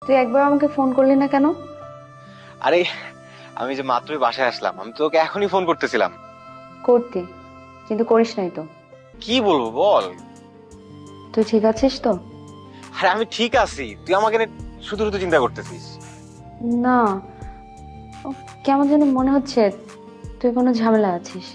তুই একবার আমাকে ফোন করলি না কেন? আরে আমি যে মাত্রই বাসায় আসলাম, আমি তোকে এখনই ফোন করতেছিলাম। করতি, কিন্তু করিস নাই তো। কি বলবো বল। তুই ঠিক আছিস তো? আরে আমি ঠিক আছি, তুই আমাকে নিয়ে শুধু শুধু চিন্তা করতেছিস। না, ও, কেমন যেন মনে হচ্ছে তুই কোনো ঝামেলা আছিস।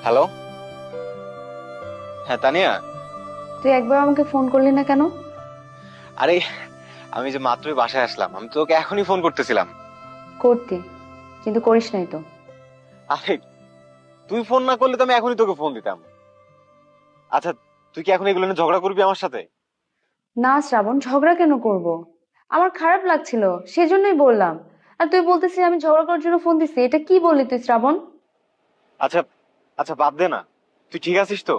হ্যালো, হ্যাঁ তানিয়া। তুই একবার আমাকে ফোন করলি না কেন? আরে আমি যে মাত্রই বাসায় আসলাম, আমি তোকে এখনই ফোন করতেছিলাম। করতি, কিন্তু করিস নাই তো। আরে তুই ফোন না করলে তো আমি এখনই তোকে ফোন দিতাম। আচ্ছা, তুই কি এখন এগুলো নিয়ে ঝগড়া করবি আমার সাথে? না শ্রাবণ, ঝগড়া কেন করব? আমার খারাপ লাগছিল, সেজন্যই বললাম। আর তুই বলতেছিস আমি ঝগড়া করার জন্য ফোন দিছি, এটা কি বললি তুই শ্রাবণ? আচ্ছা আচ্ছা, বাদ দে না। তুই ঠিক আছিস তো?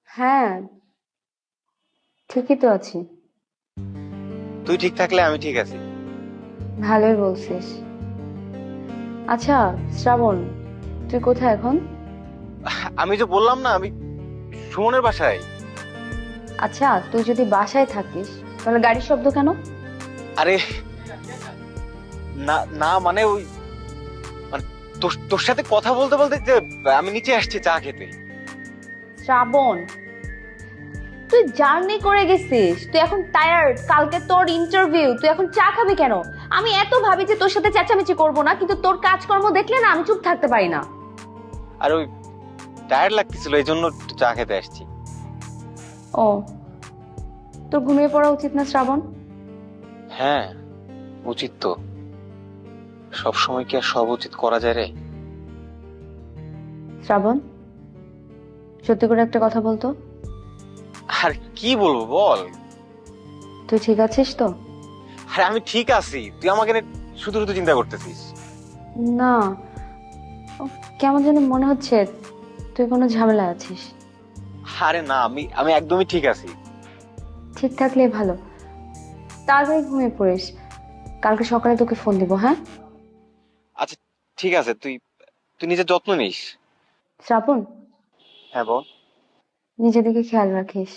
হ্যাঁ, ঠিকই তো আছি। তুই ঠিক থাকলে আমি ঠিক আছি। ভালোই বলছিস। আচ্ছা শ্রাবণ, তুই কোথায় এখন? আমি যে বললাম না, আমি সুমনের বাসায়। আচ্ছা, তুই যদি বাসায় থাকিস তাহলে গাড়ির শব্দ কেন? আরে না না, মানে ওই, মানে তোর তোর সাথে কথা বলতে বলতে যে আমি নিচে আসছি চা খেতে। শ্রাবণ, তুই জার্নি করে গেছিস, তুই এখন টায়ার্ড, কালকে তোর ইন্টারভিউ, তুই এখন চা খাবি কেন? আমি এত ভাবি যে তোর সাথে চেঁচামেচি করবো না, কিন্তু তোর কাজকর্ম দেখলে না আমি চুপ থাকতে পারি না। আর ওই টায়ার্ড লাগতেছিল, এই জন্য একটু চা খেতে আসছি। ও, তোর ঘুমিয়ে পড়া উচিত না শ্রাবণ? হ্যাঁ উচিত তো, সব সময় কি আর সব উচিত করা যায় রে? শ্রাবণ, সত্যি করে একটা কথা বলতো, আর কি বলবো বল। তুই ঠিক আছিস তো? আরে আমি ঠিক আছি, তুই আমাকে নিয়ে শুধু শুধু চিন্তা করতেছিস। না, ও, কেমন যেন মনে হচ্ছে তুই কোনো ঝামেলা আছিস। আরে না, আমি আমি একদমই ঠিক আছি। ঠিক থাকলে ভালো। তাড়াতাড়ি ঘুমিয়ে পড়িস, কালকে সকালে তোকে ফোন দিব, হ্যাঁ? আচ্ছা ঠিক আছে, তুই তুই নিজের যত্ন নিস। শ্রাবণ, হ্যাঁ বল। নিজের দিকে খেয়াল রাখিস।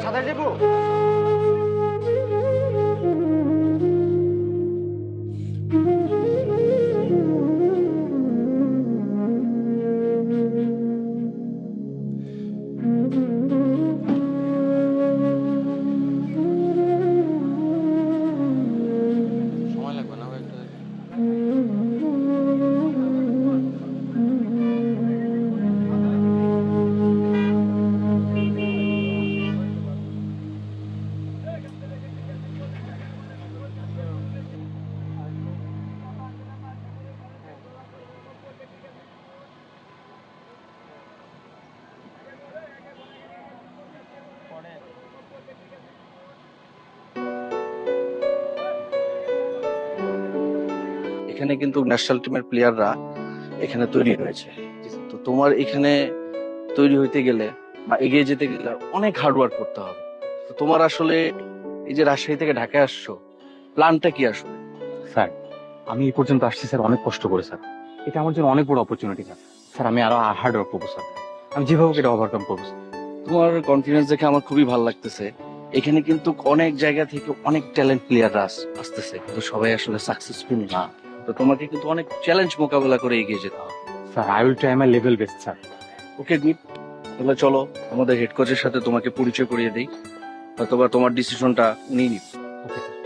সাদা যাবো। সময় লাগবে না একটু। এখানে কিন্তু ন্যাশনাল টিমের প্লেয়াররা এখানে তৈরি হয়েছে। তো তোমার এখানে তৈরি হইতে গেলে বা এগিয়ে যেতে গেলে অনেক হার্ডওয়ার্ক করতে হবে। তো তোমার আসলে এই যে রাজশাহী থেকে ঢাকায় আসছো, প্ল্যানটা কি আসলে? স্যার, আমি এই পর্যন্ত আসছি স্যার অনেক কষ্ট করে স্যার। এটা আমার জন্য অনেক বড় অপরচুনিটি স্যার। স্যার আমি আরো হার্ড ওয়ার্ক করবো স্যার। আমি যেভাবে হোক এটা ওভারকাম করবো স্যার। তোমার কনফিডেন্স দেখে আমার খুবই ভালো লাগতেছে। এখানে কিন্তু অনেক জায়গা থেকে অনেক ট্যালেন্ট প্লেয়াররা আসতেছে, কিন্তু সবাই আসলে সাকসেসফুল না। তো তোমাকে কিন্তু অনেক চ্যালেঞ্জ মোকাবেলা করে এগিয়ে যেতে হবে। Sir I will try my level best sir. Okay good, তাহলে চলো আমাদের হেড কোচের সাথে তোমাকে পরিচয় করিয়ে দিই, অথবা তোমার ডিসিশনটা উনি নিন। Okay sir.